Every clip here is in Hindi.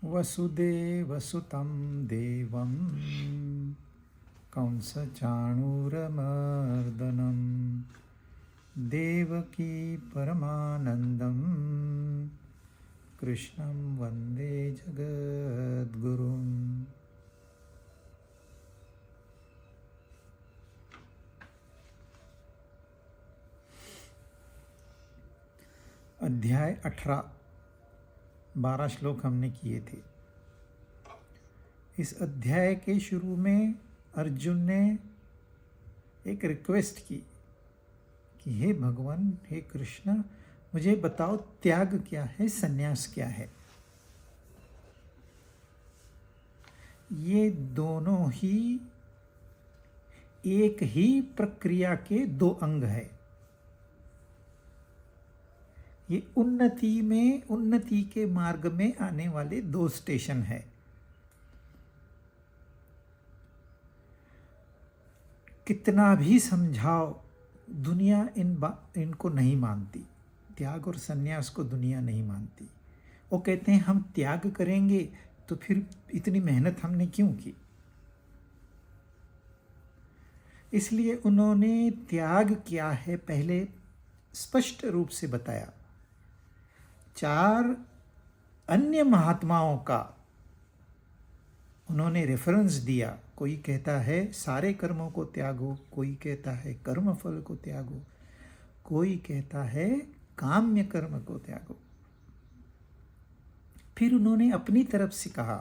वसुदेवसुतं देवं कंसचाणूरमर्दनं देवकी परमानन्दं कृष्णं वन्दे जगद्गुरुम्। अध्याय 18, 12 श्लोक हमने किए थे। इस अध्याय के शुरू में अर्जुन ने एक रिक्वेस्ट की कि हे भगवान, हे कृष्ण, मुझे बताओ त्याग क्या है, संन्यास क्या है। ये दोनों ही एक ही प्रक्रिया के दो अंग है। ये उन्नति के मार्ग में आने वाले दो स्टेशन है। कितना भी समझाओ, दुनिया इनको नहीं मानती। त्याग और संन्यास को दुनिया नहीं मानती। वो कहते हैं हम त्याग करेंगे तो फिर इतनी मेहनत हमने क्यों की। इसलिए उन्होंने त्याग क्या है पहले स्पष्ट रूप से बताया। 4 अन्य महात्माओं का उन्होंने रेफरेंस दिया। कोई कहता है सारे कर्मों को त्यागो, कोई कहता है कर्म फल को त्यागो, कोई कहता है काम्य कर्म को त्यागो। फिर उन्होंने अपनी तरफ से कहा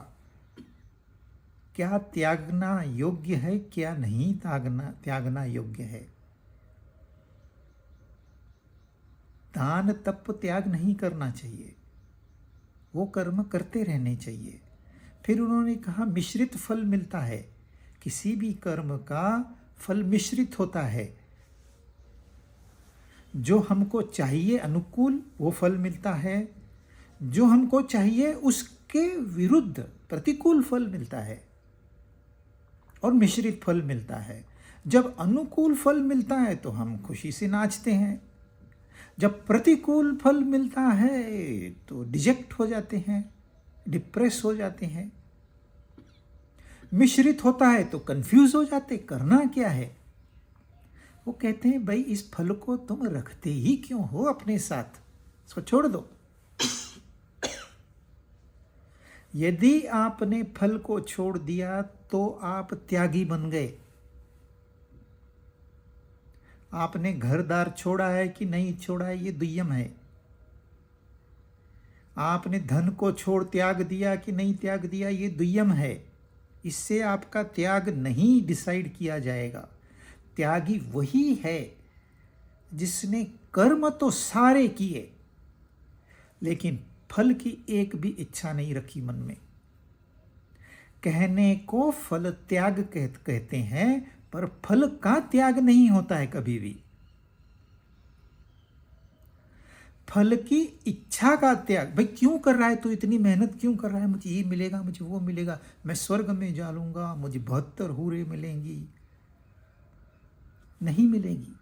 क्या त्यागना योग्य है, क्या नहीं त्यागना योग्य है। दान तप त्याग नहीं करना चाहिए, वो कर्म करते रहने चाहिए। फिर उन्होंने कहा मिश्रित फल मिलता है, किसी भी कर्म का फल मिश्रित होता है। जो हमको चाहिए अनुकूल वो फल मिलता है, जो हमको चाहिए उसके विरुद्ध प्रतिकूल फल मिलता है और मिश्रित फल मिलता है। जब अनुकूल फल मिलता है तो हम खुशी से नाचते हैं, जब प्रतिकूल फल मिलता है तो डिजेक्ट हो जाते हैं, डिप्रेस हो जाते हैं। मिश्रित होता है तो कंफ्यूज हो जाते, करना क्या है। वो कहते हैं भाई इस फल को तुम रखते ही क्यों हो अपने साथ, इसको छोड़ दो। यदि आपने फल को छोड़ दिया तो आप त्यागी बन गए। आपने घरदार छोड़ा है कि नहीं छोड़ा है ये दुय्यम है। आपने धन को छोड़ त्याग दिया कि नहीं त्याग दिया ये दुय्यम है। इससे आपका त्याग नहीं डिसाइड किया जाएगा। त्यागी वही है जिसने कर्म तो सारे किए लेकिन फल की एक भी इच्छा नहीं रखी मन में। कहने को फल त्याग कहते हैं, पर फल का त्याग नहीं होता है कभी भी। फल की इच्छा का त्याग, भाई क्यों कर रहा है तू, इतनी मेहनत क्यों कर रहा है, मुझे ये मिलेगा, मुझे वो मिलेगा, मैं स्वर्ग में जा लूंगा, मुझे 72 हूरें मिलेंगी। नहीं मिलेगी।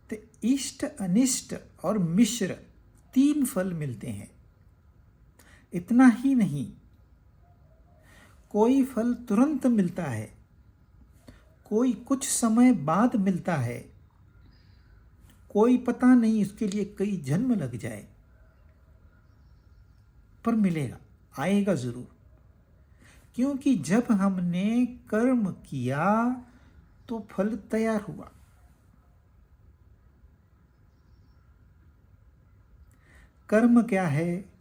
तो इष्ट अनिष्ट और मिश्र 3 फल मिलते हैं। इतना ही नहीं, कोई फल तुरंत मिलता है, कोई कुछ समय बाद मिलता है, कोई पता नहीं इसके लिए कई जन्म लग जाए, पर मिलेगा, आएगा जरूर। क्योंकि जब हमने कर्म किया तो फल तैयार हुआ। कर्म क्या है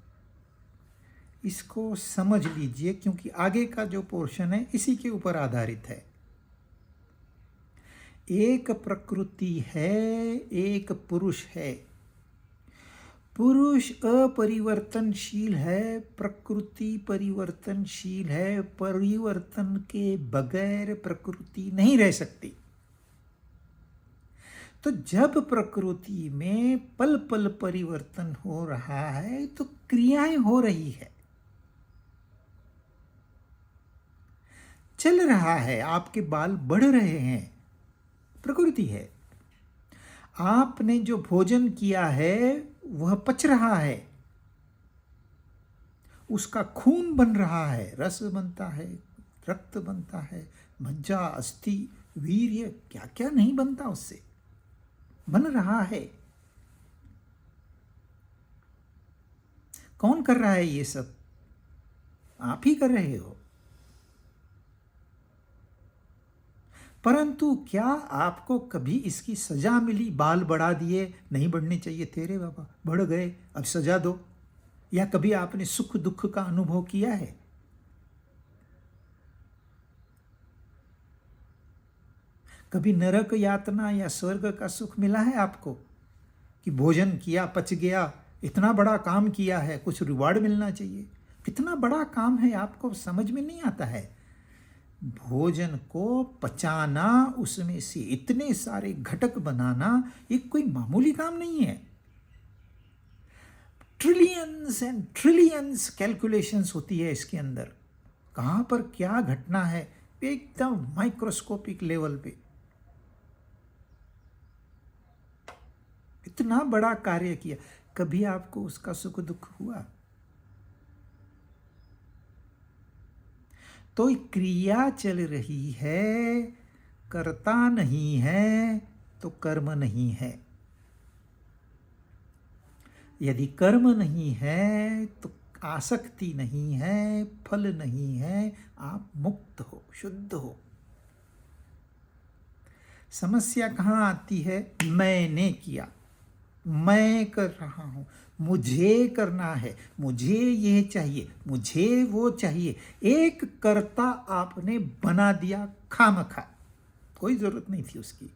इसको समझ लीजिए, क्योंकि आगे का जो पोर्शन है इसी के ऊपर आधारित है। एक प्रकृति है, एक पुरुष है। पुरुष अपरिवर्तनशील है, प्रकृति परिवर्तनशील है। परिवर्तन के बगैर प्रकृति नहीं रह सकती। तो जब प्रकृति में पल पल परिवर्तन हो रहा है तो क्रियाएं हो रही है, चल रहा है, आपके बाल बढ़ रहे हैं, प्रकृति है। आपने जो भोजन किया है वह पच रहा है, उसका खून बन रहा है, रस बनता है, रक्त बनता है, मज्जा, अस्थि, वीर्य, क्या क्या नहीं बनता, उससे बन रहा है। कौन कर रहा है ये सब? आप ही कर रहे हो। परंतु क्या आपको कभी इसकी सजा मिली? बाल बढ़ा दिए, नहीं बढ़ने चाहिए तेरे बाबा, बढ़ गए, अब सजा दो। या कभी आपने सुख दुख का अनुभव किया है? कभी नरक यातना या स्वर्ग का सुख मिला है आपको कि भोजन किया, पच गया, इतना बड़ा काम किया है, कुछ रिवार्ड मिलना चाहिए? कितना बड़ा काम है, आपको समझ में नहीं आता है। भोजन को पचाना, उसमें से इतने सारे घटक बनाना, ये कोई मामूली काम नहीं है। ट्रिलियंस एंड ट्रिलियंस कैलकुलेशंस होती है इसके अंदर। कहां पर क्या घटना है, एकदम माइक्रोस्कोपिक लेवल पे। इतना बड़ा कार्य किया, कभी आपको उसका सुख दुख हुआ? तो क्रिया चल रही है, कर्ता नहीं है तो कर्म नहीं है। यदि कर्म नहीं है तो आसक्ति नहीं है, फल नहीं है, आप मुक्त हो, शुद्ध हो। समस्या कहाँ आती है? मैंने किया, मैं कर रहा हूं, मुझे करना है, मुझे ये चाहिए, मुझे वो चाहिए। एक कर्ता आपने बना दिया खामखा, कोई जरूरत नहीं थी उसकी।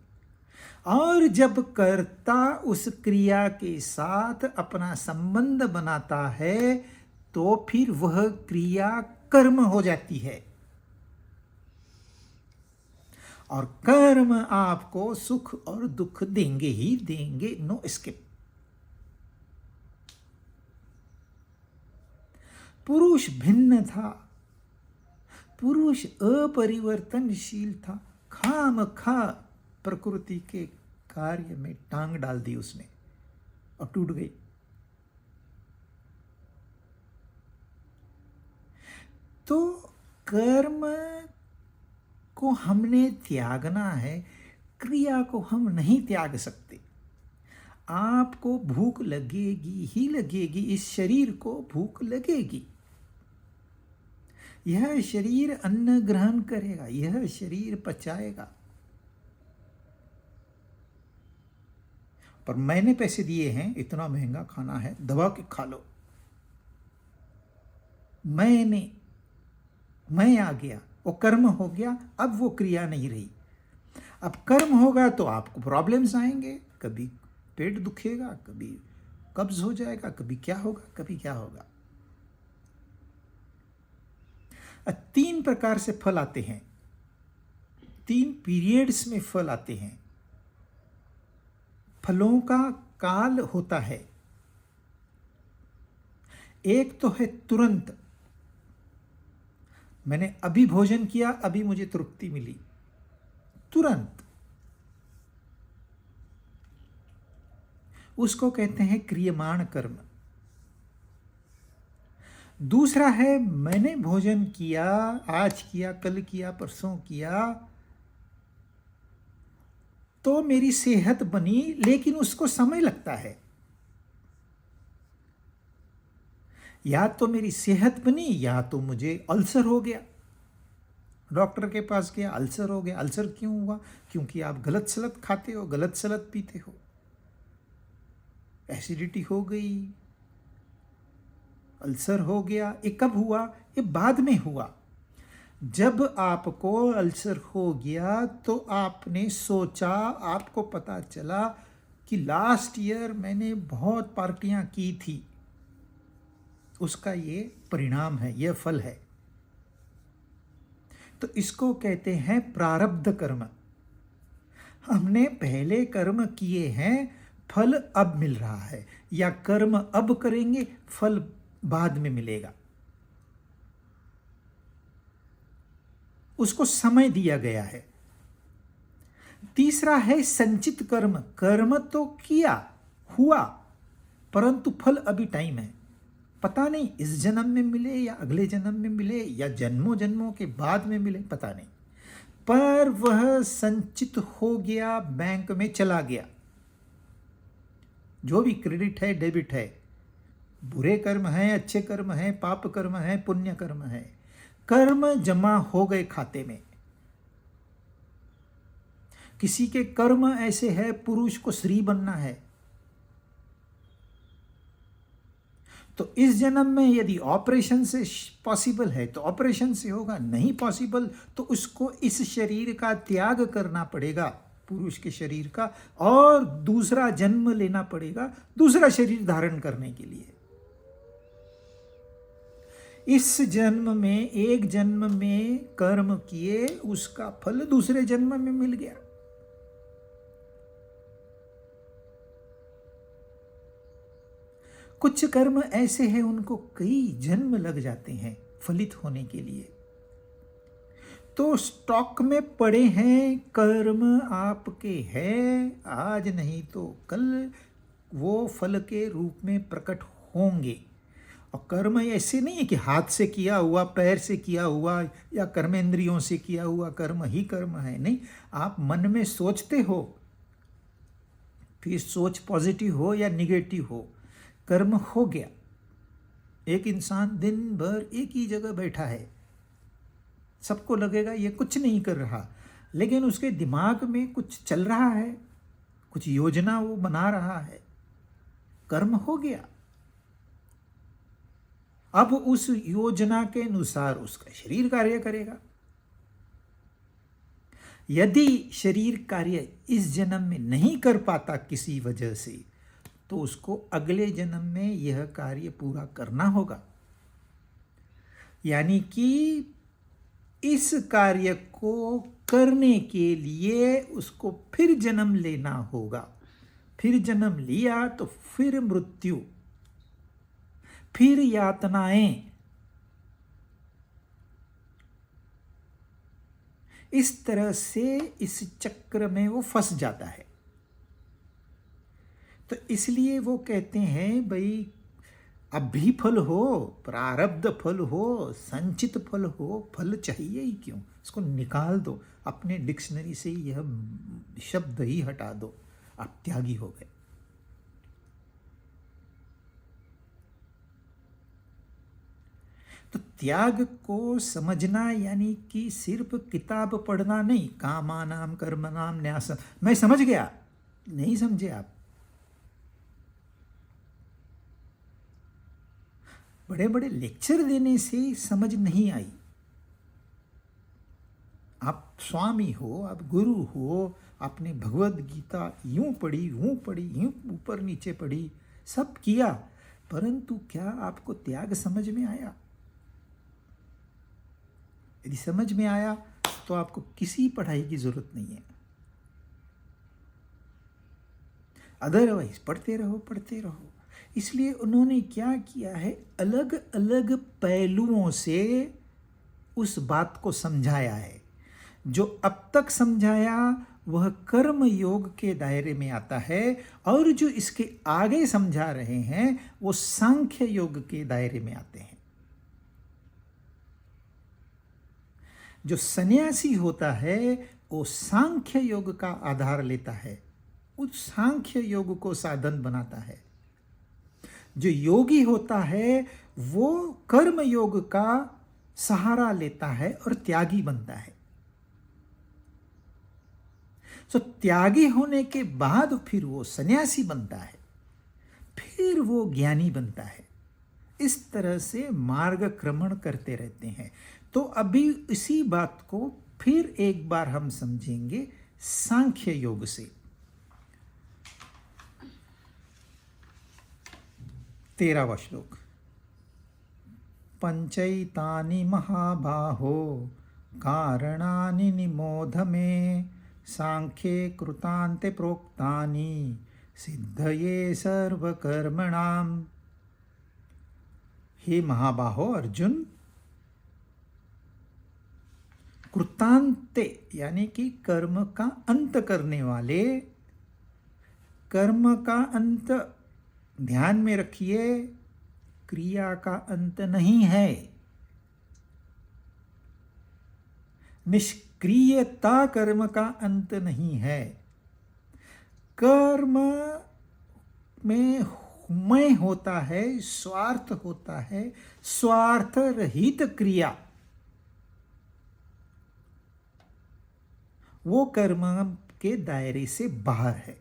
और जब कर्ता उस क्रिया के साथ अपना संबंध बनाता है तो फिर वह क्रिया कर्म हो जाती है। और कर्म आपको सुख और दुख देंगे ही देंगे, नो एस्केप। पुरुष भिन्न था, पुरुष अपरिवर्तनशील था, खामखा प्रकृति के कार्य में टांग डाल दी उसने और टूट गई। तो कर्म को हमने त्यागना है, क्रिया को हम नहीं त्याग सकते। आपको भूख लगेगी ही लगेगी, इस शरीर को भूख लगेगी। यह शरीर अन्न ग्रहण करेगा, यह शरीर पचाएगा। पर मैंने पैसे दिए हैं, इतना महंगा खाना है, दबा के खा लो। मैं आ गया, वो कर्म हो गया, अब वो क्रिया नहीं रही। अब कर्म होगा तो आपको प्रॉब्लम्स आएंगे, कभी पेट दुखेगा, कभी कब्ज हो जाएगा, कभी क्या होगा, कभी क्या होगा। 3 प्रकार से फल आते हैं, 3 पीरियड्स में फल आते हैं। फलों का काल होता है। एक तो है तुरंत, मैंने अभी भोजन किया, अभी मुझे तृप्ति मिली, तुरंत, उसको कहते हैं क्रियमाण कर्म। दूसरा है मैंने भोजन किया, आज किया, कल किया, परसों किया, तो मेरी सेहत बनी, लेकिन उसको समय लगता है। या तो मेरी सेहत बनी या तो मुझे अल्सर हो गया, डॉक्टर के पास गया, अल्सर हो गया। अल्सर क्यों हुआ? क्योंकि आप गलत सलत खाते हो, गलत सलत पीते हो, एसिडिटी हो गई, अल्सर हो गया। ये कब हुआ? ये बाद में हुआ। जब आपको अल्सर हो गया तो आपने सोचा, आपको पता चला कि लास्ट ईयर मैंने बहुत पार्टियां की थी, उसका ये परिणाम है, यह फल है। तो इसको कहते हैं प्रारब्ध कर्म। हमने पहले कर्म किए हैं, फल अब मिल रहा है, या कर्म अब करेंगे, फल बाद में मिलेगा। उसको समय दिया गया है। तीसरा है संचित कर्म। कर्म तो किया, हुआ, परंतु फल अभी टाइम है, पता नहीं इस जन्म में मिले या अगले जन्म में मिले या जन्मों जन्मों के बाद में मिले, पता नहीं, पर वह संचित हो गया, बैंक में चला गया। जो भी क्रेडिट है, डेबिट है, बुरे कर्म हैं, अच्छे कर्म हैं, पाप कर्म हैं, पुण्य कर्म है, कर्म जमा हो गए खाते में। किसी के कर्म ऐसे है, पुरुष को स्त्री बनना है, तो इस जन्म में यदि ऑपरेशन से पॉसिबल है तो ऑपरेशन से होगा, नहीं पॉसिबल तो उसको इस शरीर का त्याग करना पड़ेगा, पुरुष के शरीर का, और दूसरा जन्म लेना पड़ेगा दूसरा शरीर धारण करने के लिए। इस जन्म में, एक जन्म में कर्म किए, उसका फल दूसरे जन्म में मिल गया। कुछ कर्म ऐसे हैं उनको कई जन्म लग जाते हैं फलित होने के लिए। तो स्टॉक में पड़े हैं, कर्म आपके हैं, आज नहीं तो कल वो फल के रूप में प्रकट होंगे। और कर्म ऐसे नहीं है कि हाथ से किया हुआ, पैर से किया हुआ या कर्मेंद्रियों से किया हुआ कर्म ही कर्म है, नहीं। आप मन में सोचते हो, फिर सोच पॉजिटिव हो या निगेटिव हो, कर्म हो गया। एक इंसान दिन भर एक ही जगह बैठा है, सबको लगेगा ये कुछ नहीं कर रहा, लेकिन उसके दिमाग में कुछ चल रहा है, कुछ योजना वो बना रहा है, कर्म हो गया। अब उस योजना के अनुसार उसका शरीर कार्य करेगा। यदि शरीर कार्य इस जन्म में नहीं कर पाता किसी वजह से, तो उसको अगले जन्म में यह कार्य पूरा करना होगा। यानी कि इस कार्य को करने के लिए उसको फिर जन्म लेना होगा। फिर जन्म लिया तो फिर मृत्यु, फिर यातनाएं। इस तरह से इस चक्र में वो फंस जाता है। तो इसलिए वो कहते हैं भाई, अब भी फल हो, प्रारब्ध फल हो, संचित फल हो, फल चाहिए ही क्यों, इसको निकाल दो, अपने डिक्शनरी से यह शब्द ही हटा दो, आप त्यागी हो गए। तो त्याग को समझना यानी कि सिर्फ किताब पढ़ना नहीं, कामानाम कर्मणाम न्यासम, मैं समझ गया, नहीं समझे आप। बड़े बड़े लेक्चर देने से समझ नहीं आई। आप स्वामी हो, आप गुरु हो, आपने भगवद गीता यूं पढ़ी, यूं ऊपर नीचे पढ़ी, सब किया, परंतु क्या आपको त्याग समझ में आया? यदि समझ में आया तो आपको किसी पढ़ाई की जरूरत नहीं है। अदरवाइज पढ़ते रहो। इसलिए उन्होंने क्या किया है, अलग अलग पहलुओं से उस बात को समझाया है। जो अब तक समझाया वह कर्म योग के दायरे में आता है, और जो इसके आगे समझा रहे हैं वो सांख्य योग के दायरे में आते हैं। जो सन्यासी होता है वो सांख्य योग का आधार लेता है, उस सांख्य योग को साधन बनाता है। जो योगी होता है वो कर्म योग का सहारा लेता है और त्यागी बनता है। तो त्यागी होने के बाद फिर वो सन्यासी बनता है, फिर वो ज्ञानी बनता है। इस तरह से मार्गक्रमण करते रहते हैं। तो अभी इसी बात को फिर एक बार हम समझेंगे सांख्य योग से। 13वां श्लोक। पंचैतानि महाबाहो कारणानि निमोध मे, सांख्ये कृतान्ते प्रोक्तानि सिद्धये सर्वकर्मणाम। हे महाबाहो अर्जुन, कृतांते यानी कि कर्म का अंत करने वाले। कर्म का अंत ध्यान में रखिए, क्रिया का अंत नहीं है। निष्क्रियता कर्म का अंत नहीं है। कर्म में मैं होता है, स्वार्थ होता है, स्वार्थ रहित क्रिया वो कर्म के दायरे से बाहर है,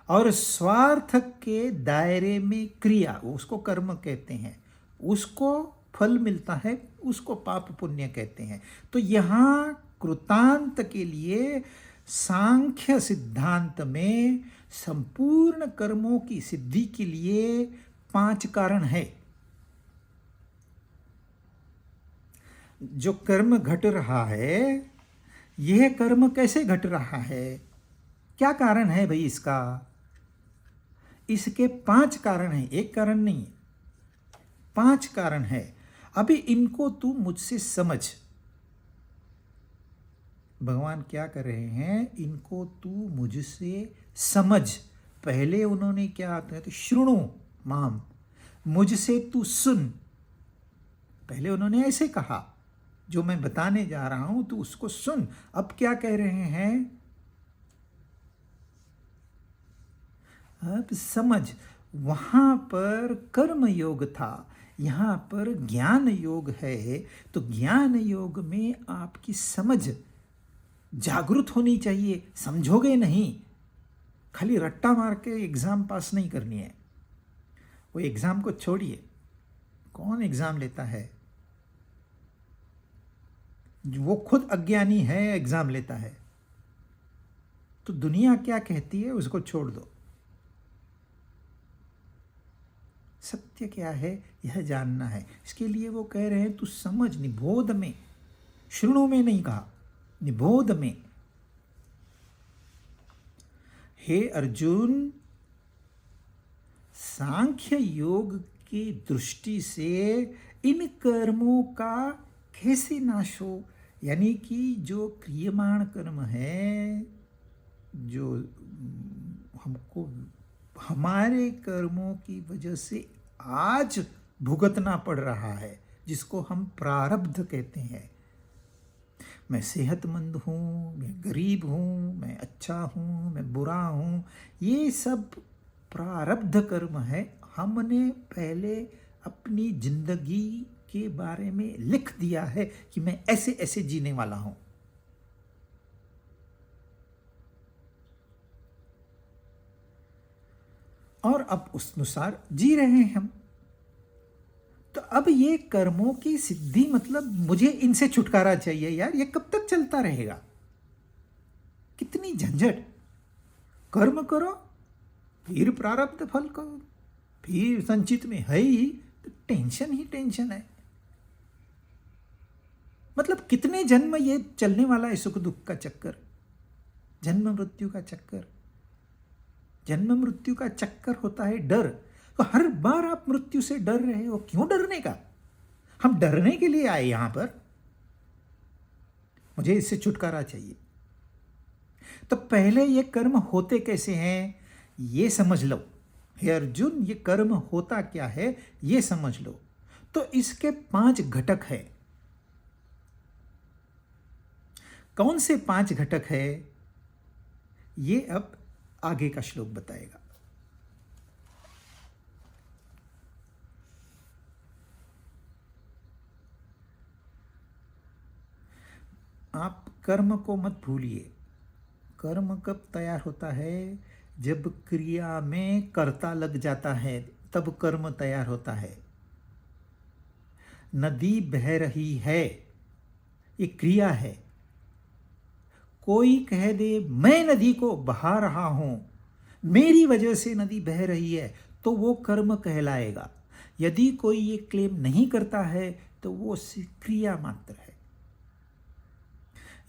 और स्वार्थ के दायरे में क्रिया उसको कर्म कहते हैं, उसको फल मिलता है, उसको पाप पुण्य कहते हैं। तो यहाँ कृतांत के लिए सांख्य सिद्धांत में संपूर्ण कर्मों की सिद्धि के लिए 5 कारण है। जो कर्म घट रहा है, यह कर्म कैसे घट रहा है, क्या कारण है भाई इसका? इसके 5 कारण हैं, एक कारण नहीं, 5 कारण है। अभी इनको तू मुझसे समझ। भगवान क्या कर रहे हैं, इनको तू मुझसे समझ। पहले उन्होंने क्या आता है, तो श्रुणु माम, मुझसे तू सुन। पहले उन्होंने ऐसे कहा, जो मैं बताने जा रहा हूं तू उसको सुन। अब क्या कह रहे हैं, अब समझ। वहां पर कर्म योग था, यहां पर ज्ञान योग है। तो ज्ञान योग में आपकी समझ जागृत होनी चाहिए। समझोगे नहीं, खाली रट्टा मार के एग्जाम पास नहीं करनी है। वो एग्जाम को छोड़िए, कौन एग्जाम लेता है? वो खुद अज्ञानी है, एग्जाम लेता है। तो दुनिया क्या कहती है उसको छोड़ दो। सत्य क्या है यह जानना है। इसके लिए वो कह रहे हैं तू समझ, निबोध में, श्रुणु में नहीं कहा, निबोध में। हे अर्जुन, सांख्य योग की दृष्टि से इन कर्मों का कैसे नाश हो, यानी कि जो क्रियमाण कर्म है, जो हमको हमारे कर्मों की वजह से आज भुगतना पड़ रहा है, जिसको हम प्रारब्ध कहते हैं। मैं सेहतमंद हूँ, मैं गरीब हूँ, मैं अच्छा हूँ, मैं बुरा हूँ, ये सब प्रारब्ध कर्म है। हमने पहले अपनी जिंदगी के बारे में लिख दिया है कि मैं ऐसे ऐसे जीने वाला हूँ। और अब उस अनुसार जी रहे हैं हम। तो अब ये कर्मों की सिद्धि मतलब मुझे इनसे छुटकारा चाहिए यार, ये कब तक चलता रहेगा? कितनी झंझट। कर्म करो, फिर प्रारब्ध फल करो, फिर संचित में है ही, तो टेंशन ही टेंशन है। मतलब कितने जन्म ये चलने वाला है सुख दुख का चक्कर, जन्म मृत्यु का चक्कर। जन्म मृत्यु का चक्कर होता है डर। तो हर बार आप मृत्यु से डर रहे हो, क्यों डरने का? हम डरने के लिए आए यहां पर, मुझे इससे छुटकारा चाहिए। तो पहले ये कर्म होते कैसे हैं ये समझ लो। हे अर्जुन, ये कर्म होता क्या है ये समझ लो। तो इसके 5 घटक है। कौन से 5 घटक है ये अब आगे का श्लोक बताएगा। आप कर्म को मत भूलिए। कर्म कब तैयार होता है? जब क्रिया में कर्ता लग जाता है, तब कर्म तैयार होता है। नदी बह रही है, ये क्रिया है। कोई कह दे मैं नदी को बहा रहा हूं, मेरी वजह से नदी बह रही है, तो वो कर्म कहलाएगा। यदि कोई ये क्लेम नहीं करता है तो वो क्रिया मात्र है।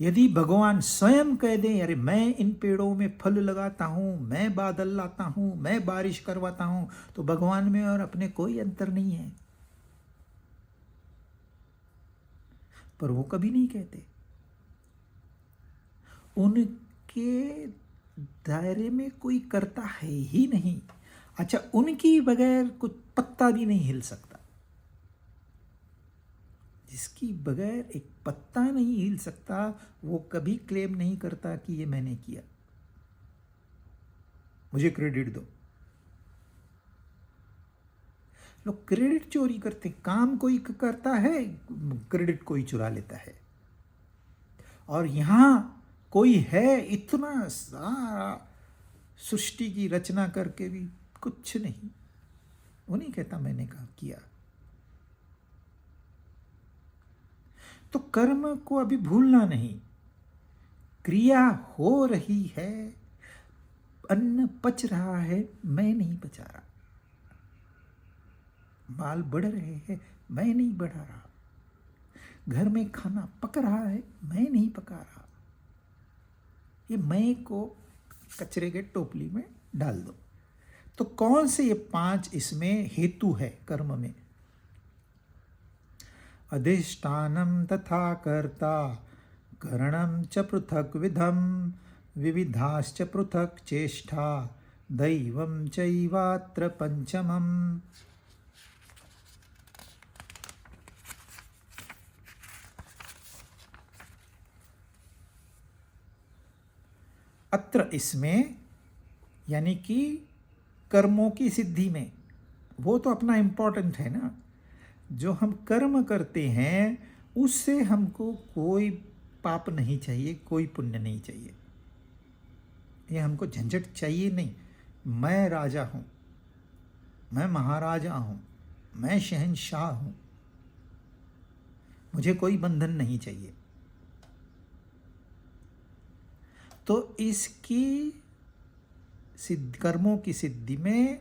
यदि भगवान स्वयं कह दें अरे मैं इन पेड़ों में फल लगाता हूं, मैं बादल लाता हूं, मैं बारिश करवाता हूं, तो भगवान में और अपने कोई अंतर नहीं है। पर वो कभी नहीं कहते। उनके दायरे में कोई करता है ही नहीं। अच्छा, उनकी बगैर कुछ पत्ता भी नहीं हिल सकता। जिसकी बगैर एक पत्ता नहीं हिल सकता, वो कभी क्लेम नहीं करता कि ये मैंने किया, मुझे क्रेडिट दो। लोग क्रेडिट चोरी करते, काम कोई करता है, क्रेडिट कोई चुरा लेता है। और यहां कोई है इतना सारा सृष्टि की रचना करके भी कुछ नहीं, वो नहीं कहता मैंने काम किया। तो कर्म को अभी भूलना नहीं। क्रिया हो रही है, अन्न पच रहा है, मैं नहीं पचा रहा। बाल बढ़ रहे हैं, मैं नहीं बढ़ा रहा। घर में खाना पक रहा है, मैं नहीं पका रहा। ये मैं को कचरे के टोपली में डाल दो। तो कौन से ये 5 इसमें हेतु है कर्म में? अधिष्ठानम तथा कर्ता, करणम च पृथक विधम, विविधाश्च पृथक चेष्टा, दैवम चैवात्र पंचमम। अत्र इसमें यानी कि कर्मों की सिद्धि में, वो तो अपना इम्पोर्टेंट है ना। जो हम कर्म करते हैं उससे हमको कोई पाप नहीं चाहिए, कोई पुण्य नहीं चाहिए। ये हमको झंझट चाहिए नहीं। मैं राजा हूँ, मैं महाराजा हूँ, मैं शहंशाह हूँ, मुझे कोई बंधन नहीं चाहिए। तो इसकी कर्मों की सिद्धि में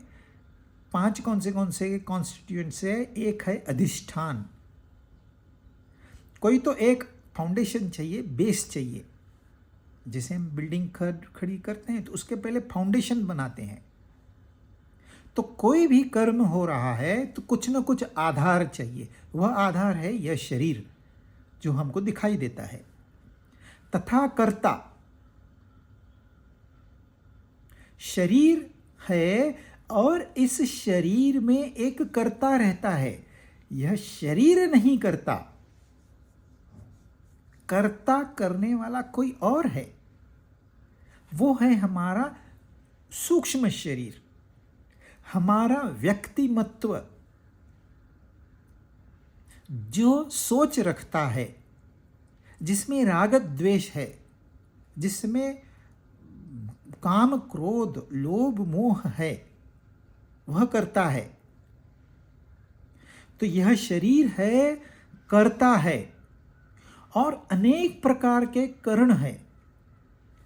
5 कौन से कॉन्स्टिट्यूएंट्स है? एक है अधिष्ठान। कोई तो एक फाउंडेशन चाहिए, बेस चाहिए। जैसे हम बिल्डिंग खड़ी करते हैं तो उसके पहले फाउंडेशन बनाते हैं। तो कोई भी कर्म हो रहा है तो कुछ ना कुछ आधार चाहिए। वह आधार है यह शरीर जो हमको दिखाई देता है। तथा कर्ता, शरीर है और इस शरीर में एक कर्ता रहता है। यह शरीर नहीं करता, कर्ता करने वाला कोई और है। वो है हमारा सूक्ष्म शरीर, हमारा व्यक्तिमत्व, जो सोच रखता है, जिसमें राग द्वेष है, जिसमें काम क्रोध लोभ मोह है, वह करता है। तो यह शरीर है, करता है। और अनेक प्रकार के करण है,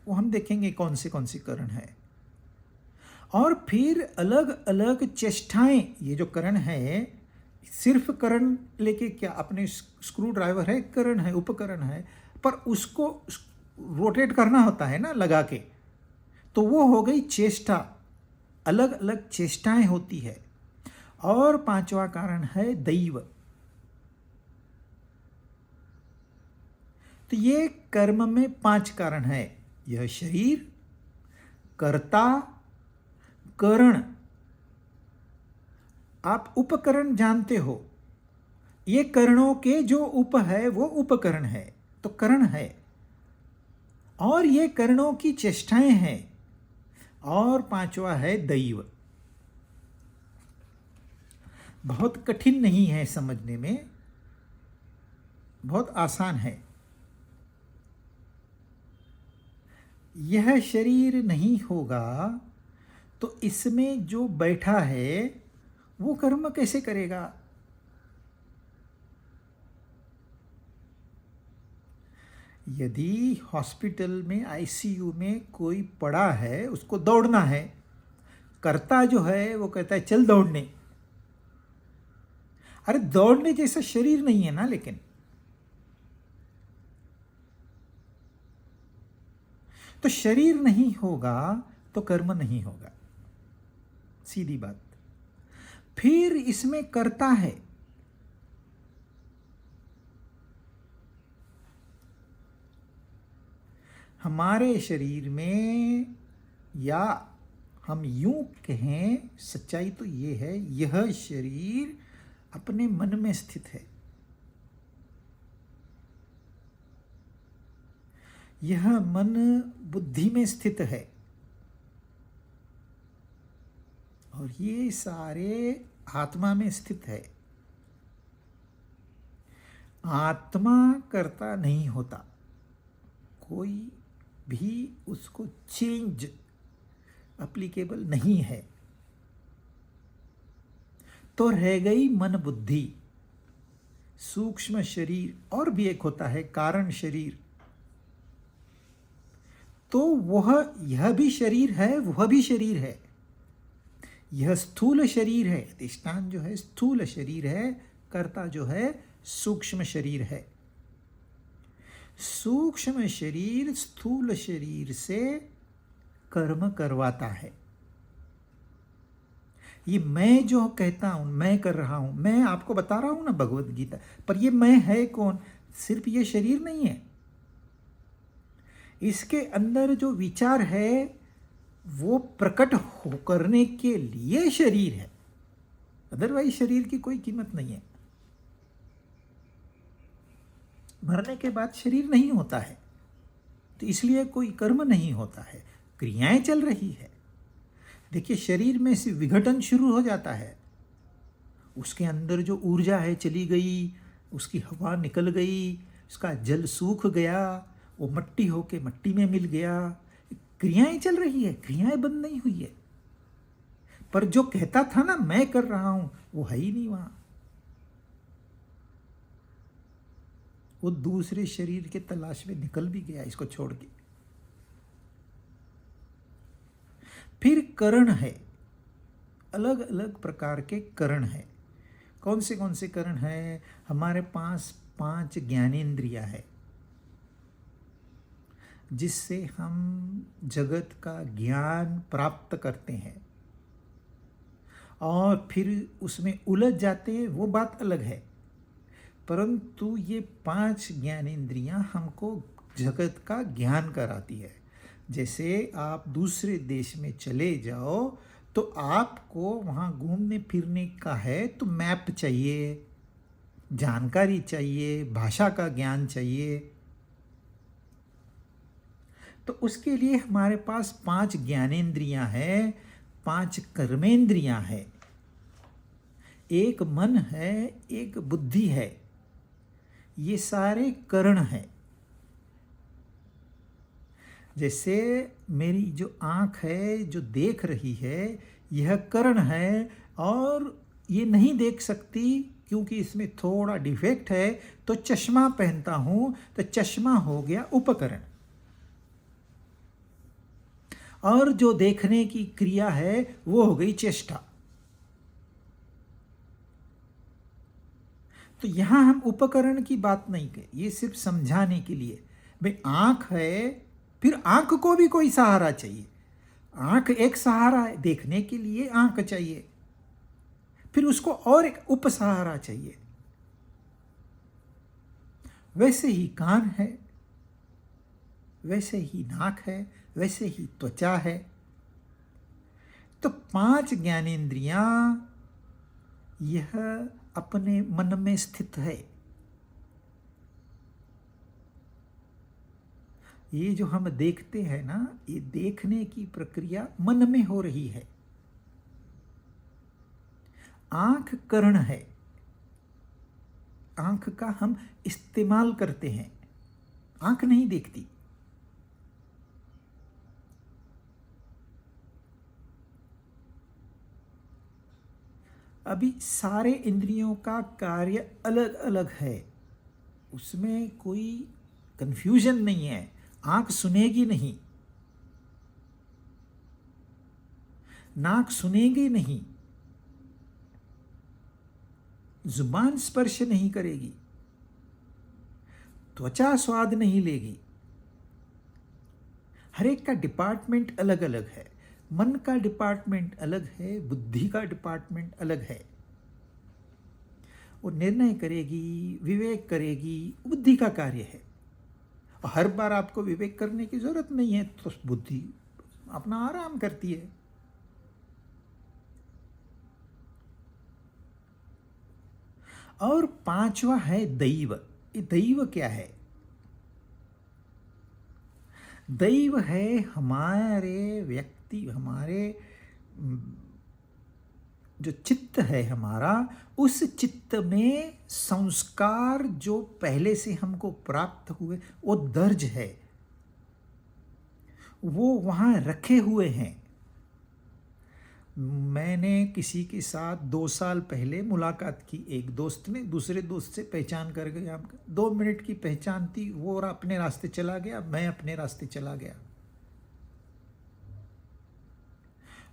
वो हम देखेंगे कौन से करण है। और फिर अलग अलग चेष्टाएं। ये जो करण है, सिर्फ करण लेके क्या, अपने स्क्रू ड्राइवर है, करण है, उपकरण है, पर उसको रोटेट करना होता है ना लगा के। तो वो हो गई चेष्टा, अलग अलग चेष्टाएं होती है। और 5वां कारण है दैव। तो ये कर्म में 5 कारण है। यह शरीर, कर्ता, करण। आप उपकरण जानते हो, ये करणों के जो उप है वो उपकरण है, तो करण है। और ये करणों की चेष्टाएं हैं। और 5वां है दैव। बहुत कठिन नहीं है समझने में, बहुत आसान है। यह शरीर नहीं होगा तो इसमें जो बैठा है वो कर्म कैसे करेगा? यदि हॉस्पिटल में आईसीयू में कोई पड़ा है, उसको दौड़ना है, कर्ता जो है वो कहता है चल दौड़ने। अरे दौड़ने जैसा शरीर नहीं है ना। लेकिन तो शरीर नहीं होगा तो कर्म नहीं होगा, सीधी बात। फिर इसमें कर्ता है। हमारे शरीर में, या हम यूं कहें, सच्चाई तो ये है, यह शरीर अपने मन में स्थित है। यह मन बुद्धि में स्थित है और ये सारे आत्मा में स्थित है। आत्मा कर्ता नहीं होता, कोई भी उसको चेंज एप्लीकेबल नहीं है। तो रह गई मन बुद्धि, सूक्ष्म शरीर, और भी एक होता है कारण शरीर। तो वह, यह भी शरीर है, वह भी शरीर है। यह स्थूल शरीर है, अधिष्ठान जो है स्थूल शरीर है, कर्ता जो है सूक्ष्म शरीर है। सूक्ष्म शरीर स्थूल शरीर से कर्म करवाता है। ये मैं जो कहता हूं, मैं कर रहा हूं, मैं आपको बता रहा हूं ना भगवत गीता, पर ये मैं है कौन? सिर्फ ये शरीर नहीं है। इसके अंदर जो विचार है वो प्रकट हो करने के लिए शरीर है, अदरवाइज शरीर की कोई कीमत नहीं है। मरने के बाद शरीर नहीं होता है, तो इसलिए कोई कर्म नहीं होता है, क्रियाएं चल रही है। देखिए, शरीर में से विघटन शुरू हो जाता है, उसके अंदर जो ऊर्जा है चली गई, उसकी हवा निकल गई, उसका जल सूख गया, वो मट्टी होके मट्टी में मिल गया। क्रियाएं चल रही है, क्रियाएं बंद नहीं हुई है। पर जो कहता था ना मैं कर रहा हूं, वो है ही नहीं वहां। वो दूसरे शरीर के तलाश में निकल भी गया इसको छोड़ के। फिर करण है, अलग अलग प्रकार के करण है। कौन से करण है? हमारे पास 5 ज्ञानेंद्रियां है, जिससे हम जगत का ज्ञान प्राप्त करते हैं और फिर उसमें उलझ जाते हैं, वो बात अलग है। परंतु ये 5 ज्ञानेंद्रियां हमको जगत का ज्ञान कराती है। जैसे आप दूसरे देश में चले जाओ तो आपको वहाँ घूमने फिरने का है तो मैप चाहिए, जानकारी चाहिए, भाषा का ज्ञान चाहिए। तो उसके लिए हमारे पास 5 ज्ञानेंद्रियां हैं, 5 कर्मेंद्रियां हैं, एक मन है, एक बुद्धि है, ये सारे करण हैं। जैसे मेरी जो आँख है जो देख रही है, यह करण है, और ये नहीं देख सकती क्योंकि इसमें थोड़ा डिफेक्ट है, तो चश्मा पहनता हूं, तो चश्मा हो गया उपकरण। और जो देखने की क्रिया है वो हो गई चेष्टा। तो यहां हम उपकरण की बात नहीं करें, ये सिर्फ समझाने के लिए। भाई आंख है, फिर आंख को भी कोई सहारा चाहिए। आंख एक सहारा है, देखने के लिए आंख चाहिए, फिर उसको और एक उपसहारा चाहिए। वैसे ही कान है, वैसे ही नाक है, वैसे ही त्वचा है। तो 5 ज्ञानेंद्रियां यह अपने मन में स्थित है। ये जो हम देखते हैं ना, ये देखने की प्रक्रिया मन में हो रही है। आंख करण है, आंख का हम इस्तेमाल करते हैं, आंख नहीं देखती। अभी सारे इंद्रियों का कार्य अलग अलग है, उसमें कोई कंफ्यूजन नहीं है। आंख सुनेगी नहीं, नाक सुनेगी नहीं, जुबान स्पर्श नहीं करेगी, त्वचा स्वाद नहीं लेगी। हर एक का डिपार्टमेंट अलग अलग है। मन का डिपार्टमेंट अलग है, बुद्धि का डिपार्टमेंट अलग है। वो निर्णय करेगी, विवेक करेगी, बुद्धि का कार्य है। हर बार आपको विवेक करने की जरूरत नहीं है, तो बुद्धि अपना आराम करती है। और पांचवा है दैव। ये दैव क्या है? दैव है हमारे जो चित्त है हमारा, उस चित्त में संस्कार जो पहले से हमको प्राप्त हुए वो दर्ज है, वो वहाँ रखे हुए हैं। मैंने किसी के साथ 2 साल पहले मुलाकात की। एक दोस्त ने दूसरे दोस्त से पहचान कर गया, 2 मिनट की पहचान थी, वो अपने रास्ते चला गया, मैं अपने रास्ते चला गया।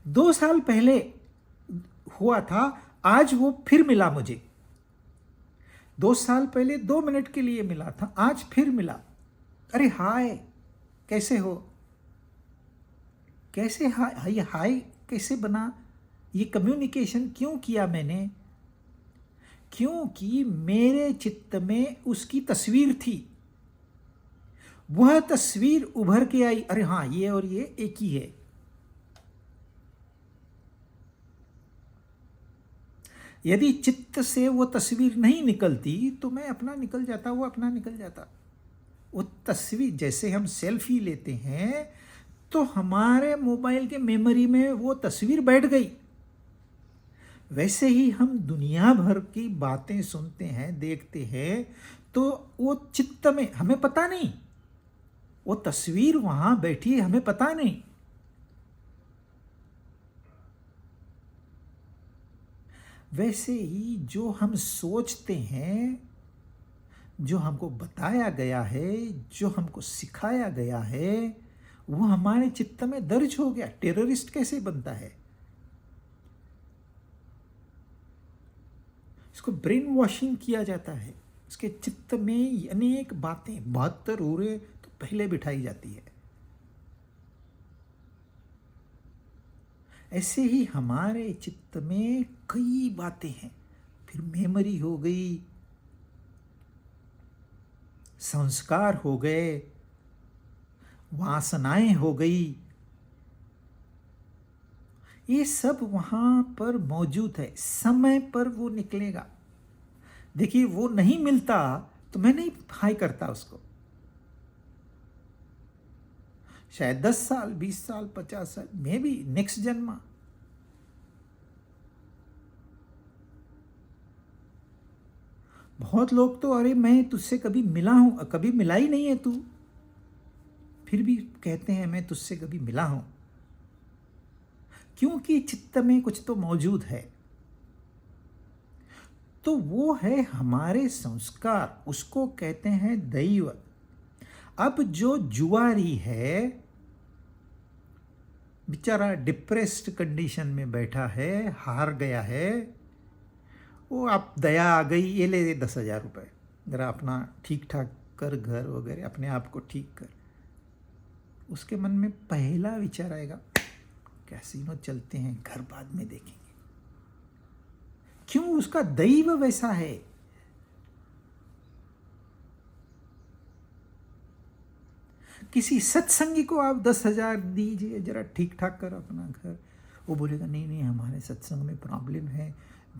2 साल पहले हुआ था, आज वो फिर मिला मुझे। 2 साल पहले 2 मिनट के लिए मिला था, आज फिर मिला। अरे हाय, कैसे हो? कैसे हाय? हाय कैसे बना? ये कम्युनिकेशन क्यों किया मैंने? क्योंकि मेरे चित्त में उसकी तस्वीर थी, वह तस्वीर उभर के आई। अरे हाँ, ये और ये एक ही है। यदि चित्त से वो तस्वीर नहीं निकलती तो मैं अपना निकल जाता, वो अपना निकल जाता। वो तस्वीर, जैसे हम सेल्फी लेते हैं तो हमारे मोबाइल के मेमोरी में वो तस्वीर बैठ गई, वैसे ही हम दुनिया भर की बातें सुनते हैं, देखते हैं, तो वो चित्त में, हमें पता नहीं, वो तस्वीर वहां बैठी है, हमें पता नहीं। वैसे ही जो हम सोचते हैं, जो हमको बताया गया है, जो हमको सिखाया गया है, वो हमारे चित्त में दर्ज हो गया। टेररिस्ट कैसे बनता है? इसको ब्रेन वॉशिंग किया जाता है। उसके चित्त में अनेक बातें 72 उरे तो पहले बिठाई जाती है। ऐसे ही हमारे चित्त में कई बातें हैं, फिर मेमोरी हो गई, संस्कार हो गए, वासनाएं हो गई, ये सब वहां पर मौजूद है। समय पर वो निकलेगा। देखिए, वो नहीं मिलता तो मैं नहीं हाय करता उसको। शायद 10 साल, 20 साल, 50 साल, मे बी नेक्स्ट जन्म। बहुत लोग तो, अरे मैं तुझसे कभी मिला हूं, कभी मिला ही नहीं है तू, फिर भी कहते हैं मैं तुझसे कभी मिला हूं, क्योंकि चित्त में कुछ तो मौजूद है। तो वो है हमारे संस्कार, उसको कहते हैं दैव। अब जो जुआरी है, बेचारा डिप्रेस्ड कंडीशन में बैठा है, हार गया है, वो आप दया आ गई, ये ले 10,000 रुपये, जरा अपना ठीक ठाक कर, घर वगैरह अपने आप को ठीक कर। उसके मन में पहला विचार आएगा, कैसीनो चलते हैं, घर बाद में देखेंगे। क्यों? उसका दैव वैसा है। किसी सत्संगी को आप 10,000 दीजिए, जरा ठीक ठाक कर अपना घर, वो बोलेगा नहीं नहीं, हमारे सत्संग में प्रॉब्लम है,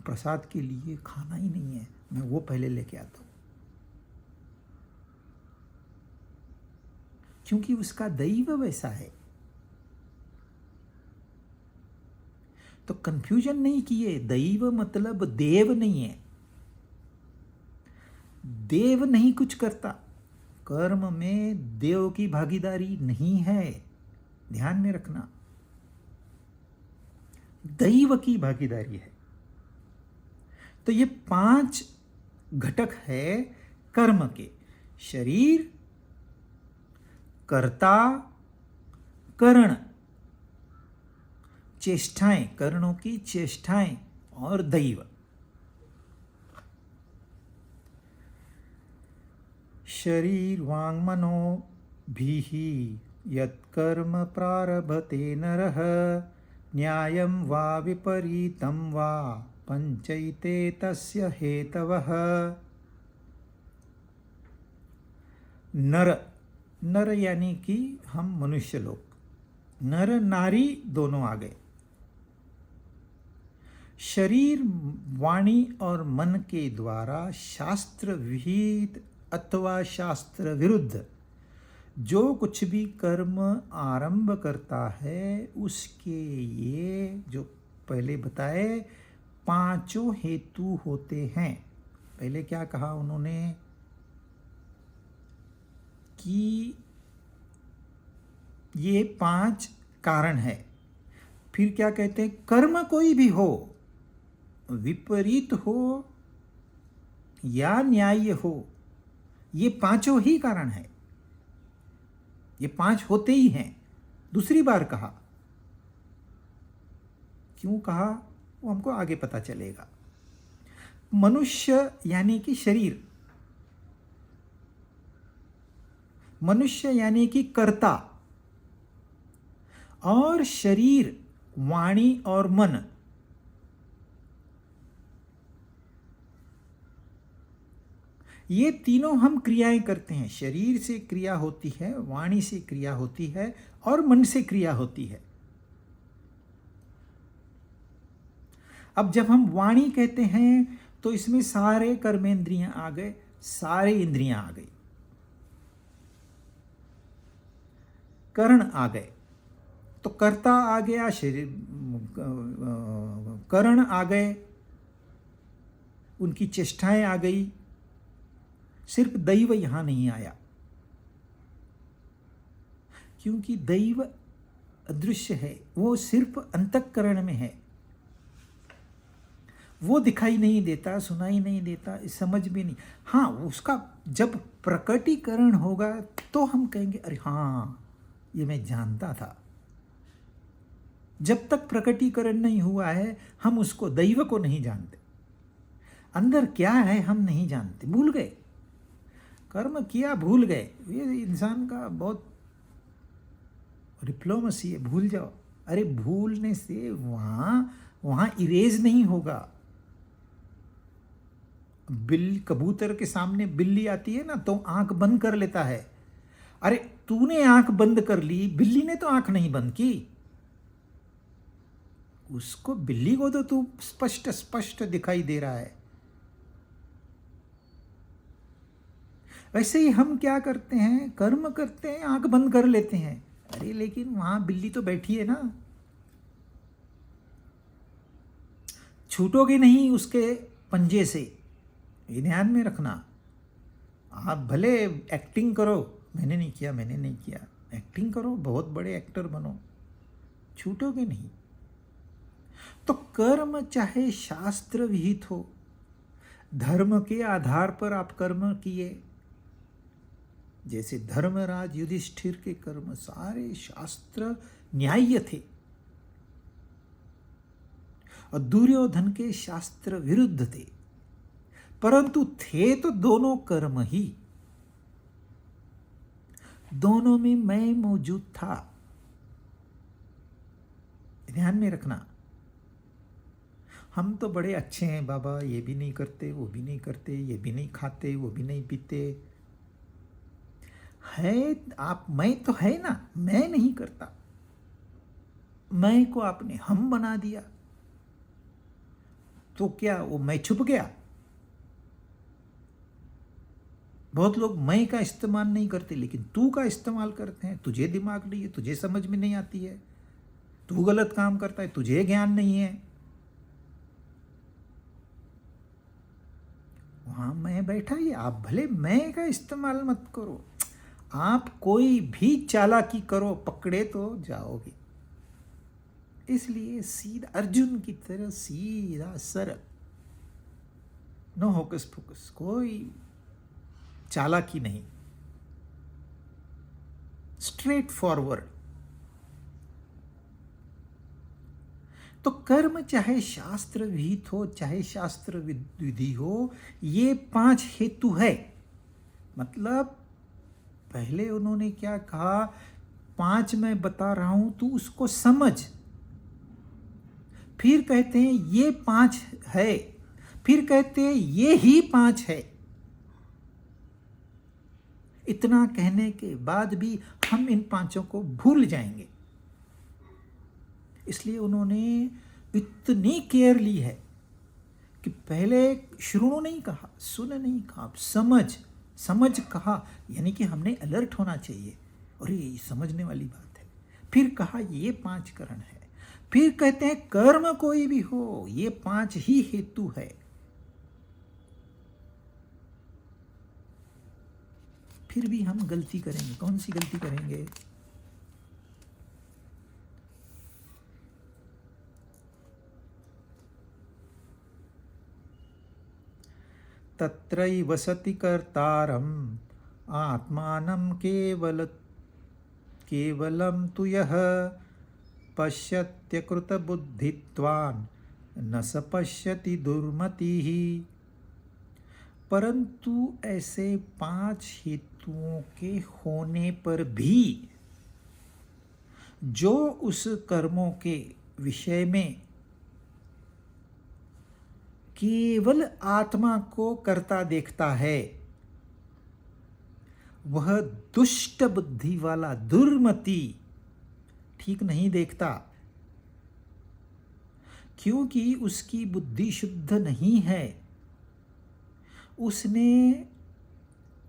प्रसाद के लिए खाना ही नहीं है, मैं वो पहले लेके आता हूं। क्योंकि उसका दैव वैसा है। तो कंफ्यूजन नहीं किए, दैव मतलब देव नहीं है। देव नहीं कुछ करता, कर्म में देव की भागीदारी नहीं है, ध्यान में रखना। दैव की भागीदारी है। तो ये 5 घटक है कर्म के: शरीर, कर्ता, करण, चेष्टाएं, कर्णों की चेष्टाएं, और दैव। शरीर वांग मनो भीः यत्कर्म प्रारभते नरः न्यायं वा विपरीतं वा पंचैते तस्य हेतवः। नर नर यानी कि हम मनुष्य लोग, नर नारी दोनों आ गए। शरीर, वाणी और मन के द्वारा शास्त्र विहित अथवा शास्त्र विरुद्ध जो कुछ भी कर्म आरंभ करता है, उसके ये जो पहले बताए पांचों हेतु होते हैं। पहले क्या कहा उन्होंने कि ये 5 कारण है। फिर क्या कहते हैं, कर्म कोई भी हो, विपरीत हो या न्याय हो, ये पांचों ही कारण है, ये 5 होते ही हैं। दूसरी बार कहा, क्यों कहा वो हमको आगे पता चलेगा। मनुष्य यानी कि शरीर, मनुष्य यानी कि कर्ता, और शरीर, वाणी और मन, ये तीनों हम क्रियाएं करते हैं। शरीर से क्रिया होती है, वाणी से क्रिया होती है और मन से क्रिया होती है। अब जब हम वाणी कहते हैं तो इसमें सारे कर्मेंद्रियां आ गए, सारे इंद्रियां आ गई, कर्ण आ गए। तो कर्ता आ गया, शरीर, कर्ण आ गए, उनकी चेष्टाएं आ गई। सिर्फ दैव यहां नहीं आया, क्योंकि दैव अदृश्य है, वो सिर्फ अंतःकरण में है, वो दिखाई नहीं देता, सुनाई नहीं देता, समझ में नहीं। हाँ, उसका जब प्रकटीकरण होगा तो हम कहेंगे अरे हाँ ये मैं जानता था। जब तक प्रकटीकरण नहीं हुआ है हम उसको, दैव को नहीं जानते। अंदर क्या है हम नहीं जानते, भूल गए, कर्म किया भूल गए। ये इंसान का बहुत डिप्लोमेसी है, भूल जाओ। अरे भूलने से वहां इरेज नहीं होगा। कबूतर के सामने बिल्ली आती है ना तो आंख बंद कर लेता है। अरे तूने आंख बंद कर ली, बिल्ली ने तो आंख नहीं बंद की। उसको, बिल्ली को तो तू स्पष्ट स्पष्ट दिखाई दे रहा है। वैसे ही हम क्या करते हैं, कर्म करते हैं, आंख बंद कर लेते हैं। अरे लेकिन वहां बिल्ली तो बैठी है ना, छूटोगे नहीं उसके पंजे से, ये ध्यान में रखना। आप भले एक्टिंग करो, मैंने नहीं किया, मैंने नहीं किया, एक्टिंग करो, बहुत बड़े एक्टर बनो, छूटोगे नहीं। तो कर्म चाहे शास्त्र विहित हो, धर्म के आधार पर आप कर्म किए, जैसे धर्मराज युधिष्ठिर के कर्म सारे शास्त्र न्याय्य थे, और दुर्योधन के शास्त्र विरुद्ध थे, परंतु थे तो दोनों कर्म ही, दोनों में मैं मौजूद था। ध्यान में रखना। हम तो बड़े अच्छे हैं बाबा, ये भी नहीं करते, वो भी नहीं करते, ये भी नहीं खाते, वो भी नहीं पीते। है आप, मैं तो है ना, मैं नहीं करता। मैं को आपने हम बना दिया, तो क्या वो मैं छुप गया? बहुत लोग मैं का इस्तेमाल नहीं करते, लेकिन तू का इस्तेमाल करते हैं। तुझे दिमाग नहीं है, तुझे समझ में नहीं आती है, तू गलत काम करता है, तुझे ज्ञान नहीं है। वहां मैं बैठा ही, आप भले मैं का इस्तेमाल मत करो, आप कोई भी चालाकी करो, पकड़े तो जाओगे। इसलिए सीधा अर्जुन की तरह सीधा सरल, नो होकस पोकस, कोई चालाकी नहीं, स्ट्रेट फॉरवर्ड। तो कर्म चाहे शास्त्र विहित हो, चाहे शास्त्र विधि हो, ये 5 हेतु है। मतलब पहले उन्होंने क्या कहा, 5 मैं बता रहा हूं, तू उसको समझ। फिर कहते हैं ये 5 है, फिर कहते हैं ये ही 5 है। इतना कहने के बाद भी हम इन पांचों को भूल जाएंगे। इसलिए उन्होंने इतनी केयर ली है कि पहले श्रुणु नहीं कहा, सुन नहीं कहा, समझ कहा, यानी कि हमने अलर्ट होना चाहिए और ये समझने वाली बात है। फिर कहा ये 5 करण है। फिर कहते हैं कर्म कोई भी हो, ये 5 ही हेतु है। फिर भी हम गलती करेंगे। कौन सी गलती करेंगे? तत्रैव सति कर्तारम् आत्मानं केवलं तु यः पश्यत्यकृतबुद्धित्वान् न स पश्यति दुर्मतिः। परंतु ऐसे 5 हेतुओं के होने पर भी जो उस कर्मों के विषय में केवल आत्मा को करता देखता है, वह दुष्ट बुद्धि वाला, दुर्मति, ठीक नहीं देखता, क्योंकि उसकी बुद्धि शुद्ध नहीं है। उसने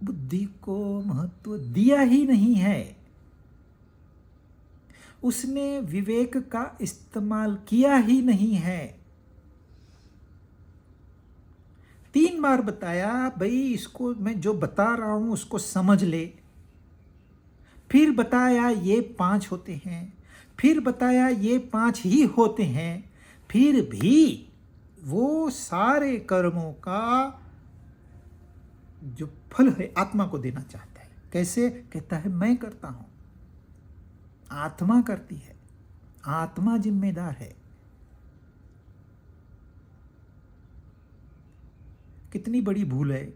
बुद्धि को महत्व दिया ही नहीं है। उसने विवेक का इस्तेमाल किया ही नहीं है। 3 बार बताया, भाई इसको मैं जो बता रहा हूं उसको समझ ले। फिर बताया ये 5 होते हैं। फिर बताया ये 5 ही होते हैं। फिर भी वो सारे कर्मों का जो फल है आत्मा को देना चाहता है। कैसे? कहता है मैं करता हूं, आत्मा करती है, आत्मा जिम्मेदार है। कितनी बड़ी भूल है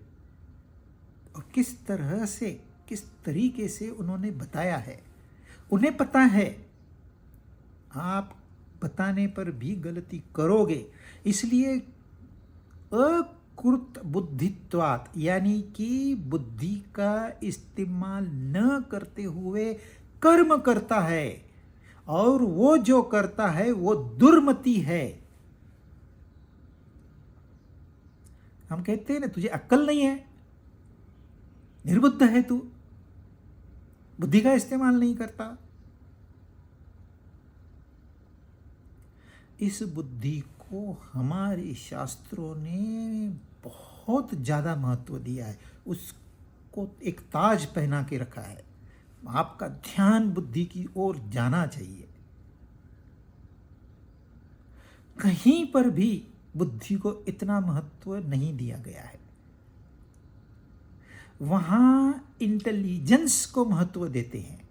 और किस तरह से, किस तरीके से उन्होंने बताया है। उन्हें पता है आप बताने पर भी गलती करोगे, इसलिए अकृत बुद्धित्वात्, यानी कि बुद्धि का इस्तेमाल न करते हुए कर्म करता है, और वो जो करता है वो दुर्मति है। हम कहते हैं ना, तुझे अक्ल नहीं है, निर्बुद्ध है तू, बुद्धि का इस्तेमाल नहीं करता। इस बुद्धि को हमारे शास्त्रों ने बहुत ज़्यादा महत्व दिया है, उसको एक ताज पहना के रखा है। आपका ध्यान बुद्धि की ओर जाना चाहिए। कहीं पर भी बुद्धि को इतना महत्व नहीं दिया गया है। वहां इंटेलिजेंस को महत्व देते हैं।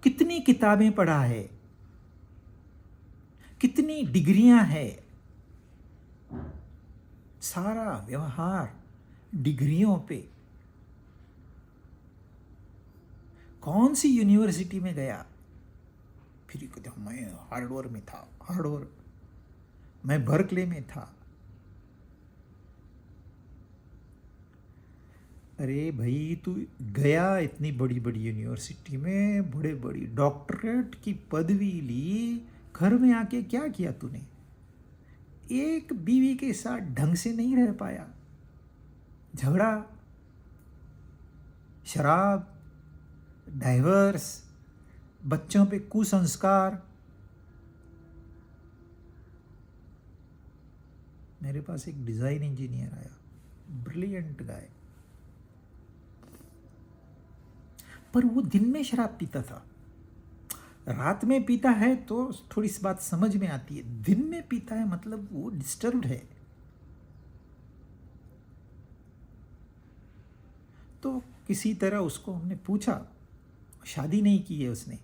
कितनी किताबें पढ़ा है, कितनी डिग्रियां हैं, सारा व्यवहार डिग्रियों पे। कौन सी यूनिवर्सिटी में गया, फिर कहते मैं हार्डवर्क में था, हार्डवर्क, मैं बर्कले में था। अरे भाई, तू गया इतनी बड़ी बड़ी यूनिवर्सिटी में, बड़े बड़ी डॉक्टरेट की पदवी ली, घर में आके क्या किया तूने? एक बीवी के साथ ढंग से नहीं रह पाया, झगड़ा, शराब, डाइवर्स, बच्चों पे कुसंस्कार। मेरे पास एक डिजाइन इंजीनियर आया, ब्रिलियंट गाय, पर वो दिन में शराब पीता था। रात में पीता है तो थोड़ी सी बात समझ में आती है, दिन में पीता है मतलब वो डिस्टर्ब्ड है। तो किसी तरह उसको हमने पूछा, शादी नहीं की है उसने,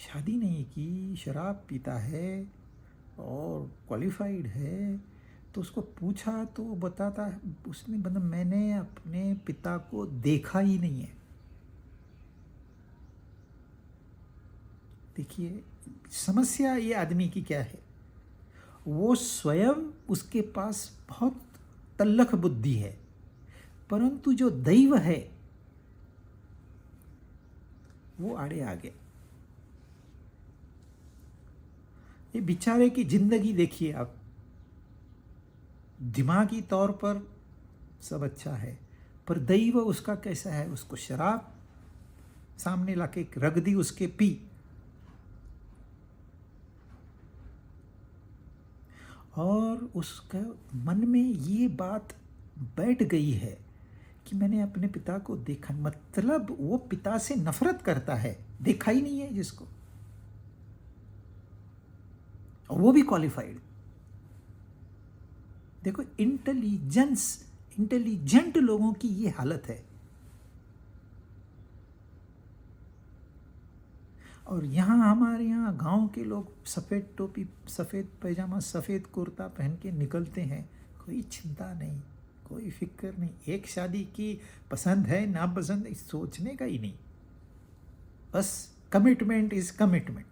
शादी नहीं की, शराब पीता है और क्वालिफाइड है। तो उसको पूछा तो वो बताता है, उसने मतलब मैंने अपने पिता को देखा ही नहीं है। देखिए समस्या ये आदमी की क्या है, वो स्वयं, उसके पास बहुत तल्लख बुद्धि है, परंतु जो दैव है वो आड़े आ गया। ये बेचारे की जिंदगी देखिए आप, दिमागी तौर पर सब अच्छा है, पर दैव उसका कैसा है, उसको शराब सामने लाके रख दी, उसके पी, और उसका मन में ये बात बैठ गई है कि मैंने अपने पिता को देखा, मतलब वो पिता से नफरत करता है, देखा ही नहीं है जिसको, और वो भी क्वालिफाइड। देखो इंटेलिजेंट लोगों की ये हालत है। और यहाँ हमारे यहाँ गांव के लोग सफ़ेद टोपी, सफ़ेद पैजामा, सफ़ेद कुर्ता पहन के निकलते हैं, कोई चिंता नहीं, कोई फिक्र नहीं, एक शादी की पसंद है ना पसंद सोचने का ही नहीं, बस कमिटमेंट इज कमिटमेंट।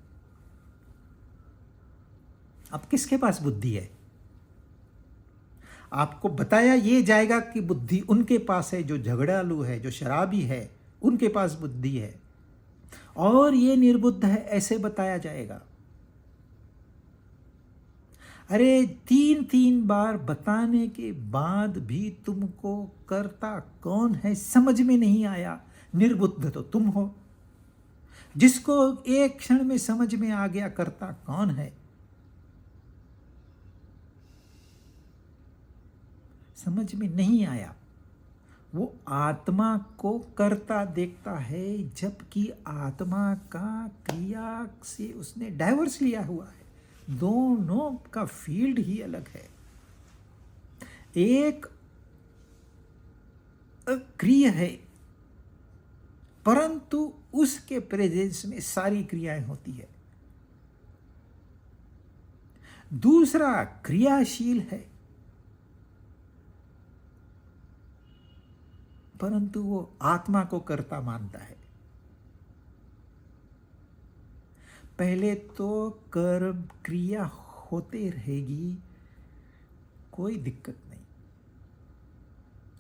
अब किसके पास बुद्धि है? आपको बताया ये जाएगा कि बुद्धि उनके पास है जो झगड़ालू है, जो शराबी है, उनके पास बुद्धि है, और ये निर्बुद्ध है ऐसे बताया जाएगा। अरे 3 बार बताने के बाद भी तुमको करता कौन है समझ में नहीं आया, निर्बुद्ध तो तुम हो। जिसको एक क्षण में समझ में आ गया करता कौन है, समझ में नहीं आया, वो आत्मा को करता देखता है, जबकि आत्मा का क्रिया से उसने डाइवर्स लिया हुआ है। दोनों का फील्ड ही अलग है। एक अक्रिय है, परंतु उसके प्रेजेंस में सारी क्रियाएं होती है। दूसरा क्रियाशील है, परंतु वो आत्मा को कर्ता मानता है। पहले तो कर्म क्रिया होते रहेगी, कोई दिक्कत नहीं,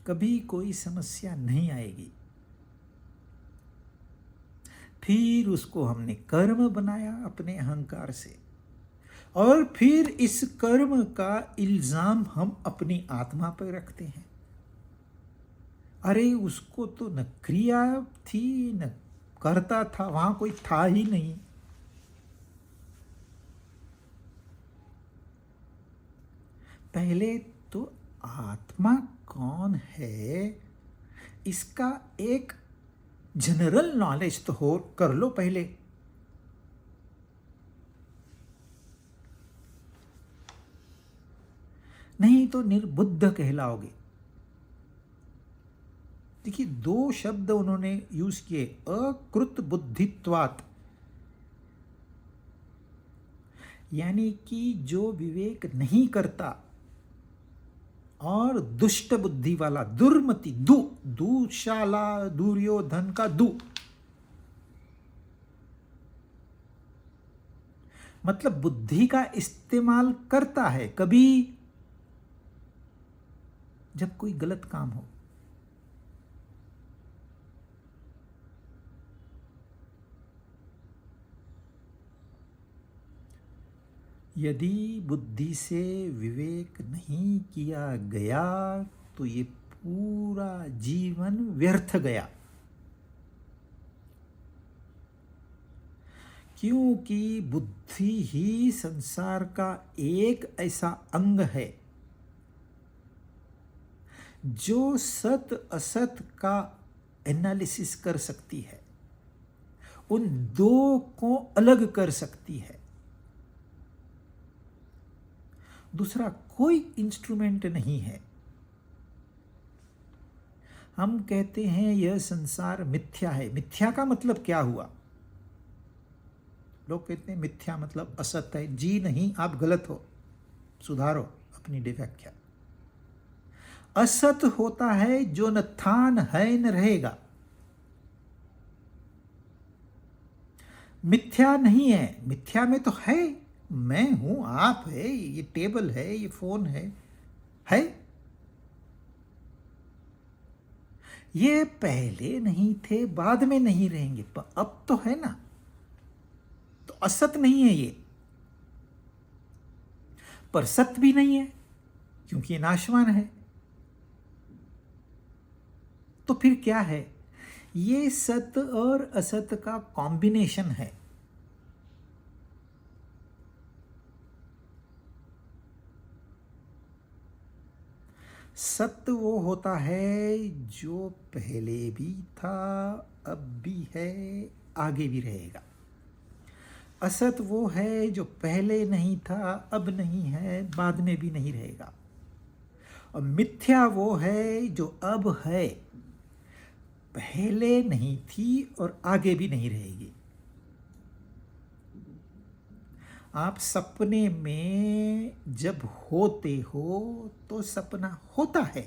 कभी कोई समस्या नहीं आएगी। फिर उसको हमने कर्म बनाया अपने अहंकार से, और फिर इस कर्म का इल्जाम हम अपनी आत्मा पर रखते हैं। अरे उसको तो न क्रिया थी न करता था, वहां कोई था ही नहीं। पहले तो आत्मा कौन है इसका एक जनरल नॉलेज तो हो कर लो पहले। नहीं तो निर्बुद्ध कहलाओगे। देखिए 2 शब्द उन्होंने यूज किए, अकृत बुद्धित्वात्, यानी कि जो विवेक नहीं करता, और दुष्ट बुद्धि वाला, दुर्मति, दुशाला, दुर्योधन का दु, मतलब बुद्धि का इस्तेमाल करता है कभी जब कोई गलत काम हो। यदि बुद्धि से विवेक नहीं किया गया तो ये पूरा जीवन व्यर्थ गया, क्योंकि बुद्धि ही संसार का एक ऐसा अंग है जो सत असत का एनालिसिस कर सकती है, उन 2 को अलग कर सकती है। दूसरा कोई इंस्ट्रूमेंट नहीं है। हम कहते हैं यह संसार मिथ्या है। मिथ्या का मतलब क्या हुआ? लोग कहते हैं मिथ्या मतलब असत है। जी नहीं, आप गलत हो, सुधारो अपनी व्याख्या। असत होता है जो न था न है न रहेगा। मिथ्या नहीं है। मिथ्या में तो है, मैं हूं, आप है, ये टेबल है, ये फोन है। ये पहले नहीं थे, बाद में नहीं रहेंगे, पर अब तो है ना, तो असत नहीं है ये, पर सत भी नहीं है क्योंकि ये नाशवान है। तो फिर क्या है? ये सत और असत का कॉम्बिनेशन है। सत्य वो होता है जो पहले भी था, अब भी है, आगे भी रहेगा। असत वो है जो पहले नहीं था, अब नहीं है, बाद में भी नहीं रहेगा। और मिथ्या वो है जो अब है, पहले नहीं थी और आगे भी नहीं रहेगी। आप सपने में जब होते हो तो सपना होता है,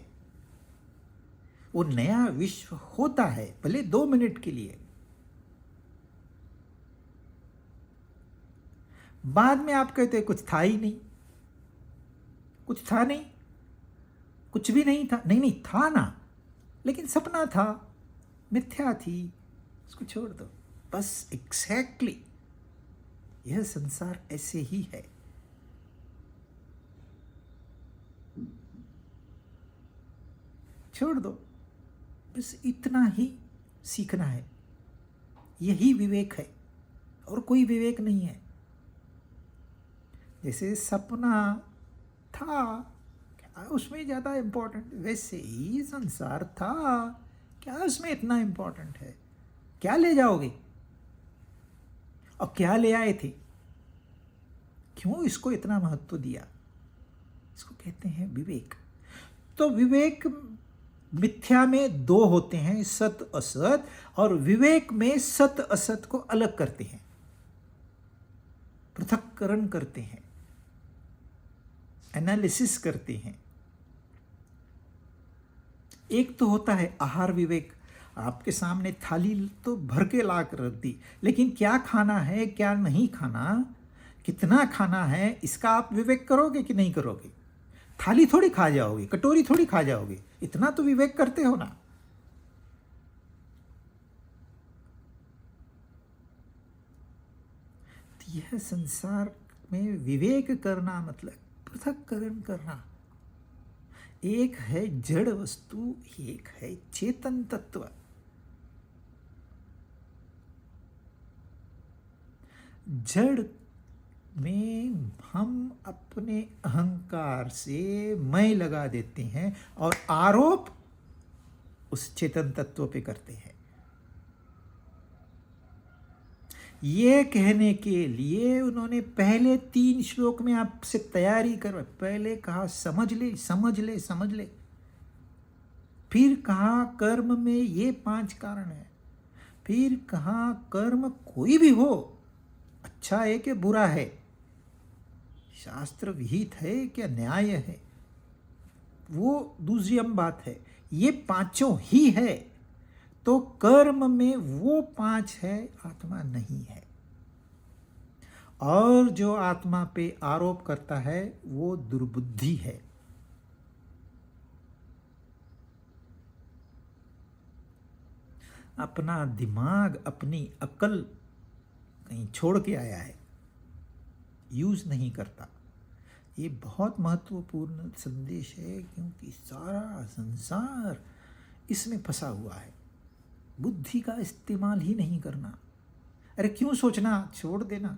वो नया विश्व होता है, भले 2 मिनट के लिए। बाद में आप कहते कुछ था ही नहीं, कुछ था नहीं, कुछ भी नहीं था। नहीं नहीं, था ना, लेकिन सपना था, मिथ्या थी, उसको छोड़ दो। बस एग्जैक्टली यह संसार ऐसे ही है। छोड़ दो, बस इतना ही सीखना है। यही विवेक है और कोई विवेक नहीं है। जैसे सपना था, क्या उसमें ज़्यादा इम्पोर्टेंट? वैसे ही संसार था, क्या उसमें इतना इम्पोर्टेंट है? क्या ले जाओगे और क्या ले आए थे? क्यों इसको इतना महत्व दिया? इसको कहते हैं विवेक। तो विवेक मिथ्या में 2 होते हैं, सत असत, और विवेक में सत असत को अलग करते हैं, पृथक्करण करते हैं, एनालिसिस करते हैं। एक तो होता है आहार विवेक, आपके सामने थाली तो भर के ला कर रख दी, लेकिन क्या खाना है क्या नहीं खाना, कितना खाना है, इसका आप विवेक करोगे कि नहीं करोगे? थाली थोड़ी खा जाओगे, कटोरी थोड़ी खा जाओगे, इतना तो विवेक करते हो ना। तो यह संसार में विवेक करना मतलब पृथक्करण करना। एक है जड़ वस्तु, एक है चेतन तत्व। जड़ में हम अपने अहंकार से मैं लगा देते हैं और आरोप उस चेतन तत्व पे करते हैं। ये कहने के लिए उन्होंने पहले 3 श्लोक में आपसे तैयारी करो। पहले कहा समझ ले समझ ले समझ ले, फिर कहा कर्म में ये 5 कारण है, फिर कहा कर्म कोई भी हो, अच्छा है कि बुरा है, शास्त्र विहित है क्या न्याय है, वो दूसरी हम बात है। ये 5 ही है, तो कर्म में वो 5 है, आत्मा नहीं है। और जो आत्मा पे आरोप करता है वो दुर्बुद्धि है। अपना दिमाग, अपनी अकल कहीं छोड़ के आया है, यूज नहीं करता। ये बहुत महत्वपूर्ण संदेश है, क्योंकि सारा संसार इसमें फंसा हुआ है। बुद्धि का इस्तेमाल ही नहीं करना। अरे क्यों सोचना, छोड़ देना।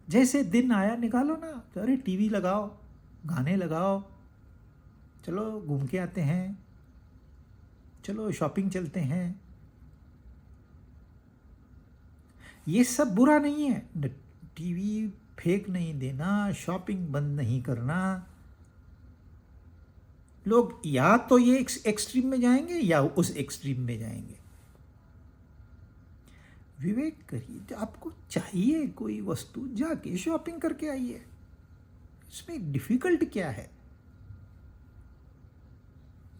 जैसे दिन आया निकालो ना, तो अरे टीवी लगाओ, गाने लगाओ, चलो घूम के आते हैं, चलो शॉपिंग चलते हैं। ये सब बुरा नहीं है। टीवी फेंक नहीं देना, शॉपिंग बंद नहीं करना। लोग या तो ये एक्सट्रीम में जाएंगे या उस एक्सट्रीम में जाएंगे। विवेक करिए, तो आपको चाहिए कोई वस्तु, जाके शॉपिंग करके आइए, इसमें डिफिकल्ट क्या है?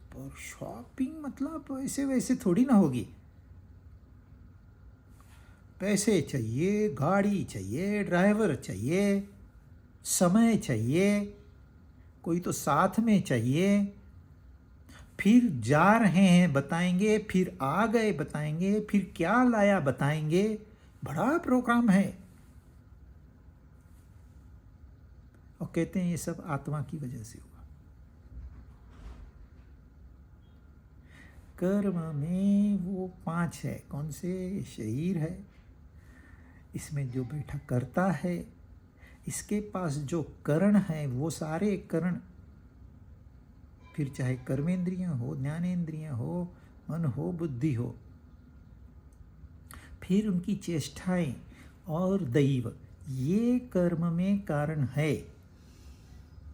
पर शॉपिंग मतलब ऐसे वैसे थोड़ी ना होगी। पैसे चाहिए, गाड़ी चाहिए, ड्राइवर चाहिए, समय चाहिए, कोई तो साथ में चाहिए। फिर जा रहे हैं बताएंगे, फिर आ गए बताएंगे, फिर क्या लाया बताएंगे। बड़ा प्रोग्राम है। और कहते हैं ये सब आत्मा की वजह से हुआ। कर्म में वो 5 है। कौन से? शरीर है, इसमें जो बैठा करता है, इसके पास जो करण है वो सारे करण, फिर चाहे कर्मेंद्रियां हो, ज्ञानेंद्रियां हो, मन हो, बुद्धि हो, फिर उनकी चेष्टाएं और दैव, ये कर्म में कारण है।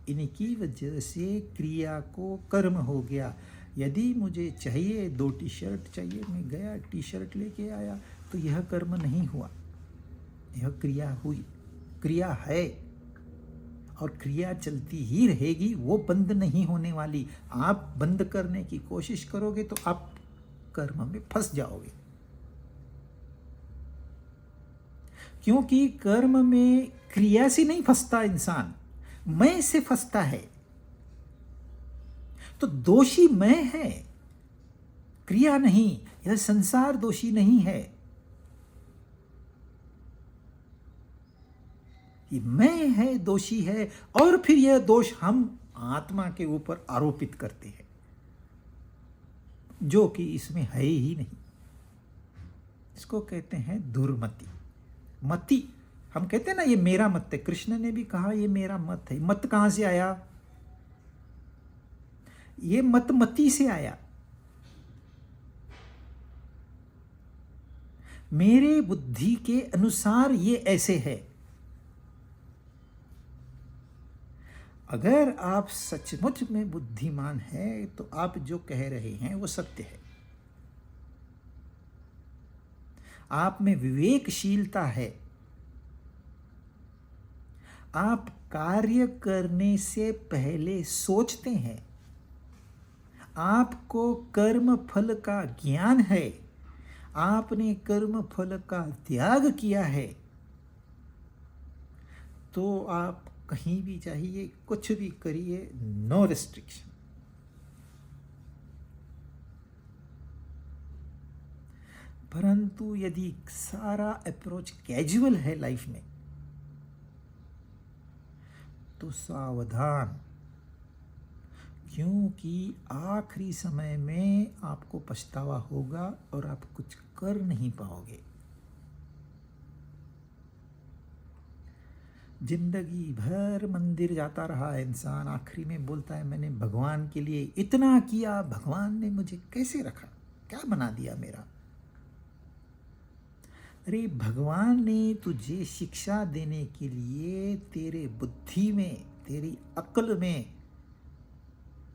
इनकी वजह से क्रिया को कर्म हो गया। यदि मुझे चाहिए 2 टी-शर्ट चाहिए, मैं गया टी-शर्ट लेके आया, तो यह कर्म नहीं हुआ, यह क्रिया हुई। क्रिया है और क्रिया चलती ही रहेगी, वो बंद नहीं होने वाली। आप बंद करने की कोशिश करोगे तो आप कर्म में फंस जाओगे, क्योंकि कर्म में क्रिया से नहीं फंसता इंसान, मैं से फंसता है। तो दोषी मैं है, क्रिया नहीं। यह संसार दोषी नहीं है, ये मैं है दोषी है। और फिर यह दोष हम आत्मा के ऊपर आरोपित करते हैं, जो कि इसमें है ही नहीं। इसको कहते हैं दुर्मति। मति, हम कहते हैं ना ये मेरा मत है। कृष्ण ने भी कहा ये मेरा मत है। मत कहां से आया? ये मति से आया। मेरे बुद्धि के अनुसार ये ऐसे है। अगर आप सचमुच में बुद्धिमान हैं तो आप जो कह रहे हैं वो सत्य है। आप में विवेकशीलता है। आप कार्य करने से पहले सोचते हैं। आपको कर्म फल का ज्ञान है। आपने कर्म फल का त्याग किया है। तो आप कहीं भी चाहिए, कुछ भी करिए, नो रिस्ट्रिक्शन। परंतु यदि सारा अप्रोच कैजुअल है लाइफ में, तो सावधान, क्योंकि आखिरी समय में आपको पछतावा होगा और आप कुछ कर नहीं पाओगे। जिंदगी भर मंदिर जाता रहा इंसान, आखिरी में बोलता है मैंने भगवान के लिए इतना किया, भगवान ने मुझे कैसे रखा, क्या बना दिया मेरा। अरे भगवान ने तुझे शिक्षा देने के लिए तेरे बुद्धि में, तेरी अक्ल में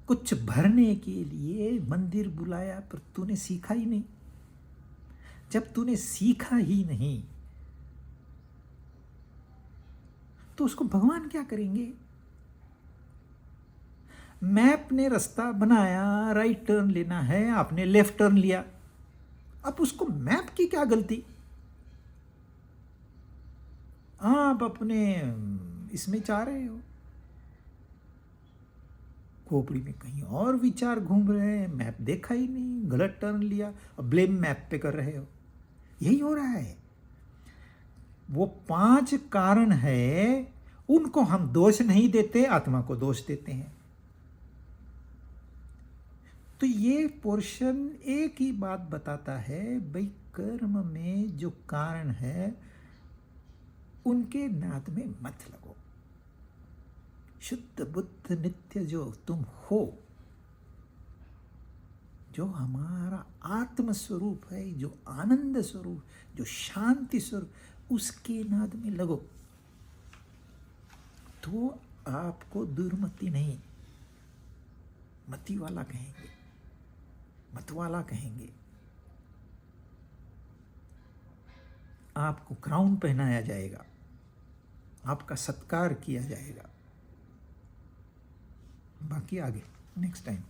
कुछ भरने के लिए मंदिर बुलाया, पर तूने सीखा ही नहीं। जब तूने सीखा ही नहीं तो उसको भगवान क्या करेंगे। मैप ने रास्ता बनाया, राइट टर्न लेना है, आपने लेफ्ट टर्न लिया, अब उसको मैप की क्या गलती। आप अपने इसमें जा रहे हो, खोपड़ी में कहीं और विचार घूम रहे हैं, मैप देखा ही नहीं, गलत टर्न लिया और ब्लेम मैप पे कर रहे हो। यही हो रहा है। वो 5 कारण है, उनको हम दोष नहीं देते, आत्मा को दोष देते हैं। तो ये पोर्शन एक ही बात बताता है, भाई कर्म में जो कारण है उनके नाद में मत लगो। शुद्ध बुद्ध नित्य जो तुम हो, जो हमारा आत्म स्वरूप है, जो आनंद स्वरूप, जो शांति स्वरूप, उसके नाद में लगो, तो आपको दुर्मति नहीं, मति वाला कहेंगे, मत वाला कहेंगे। आपको क्राउन पहनाया जाएगा, आपका सत्कार किया जाएगा। बाकी आगे नेक्स्ट टाइम।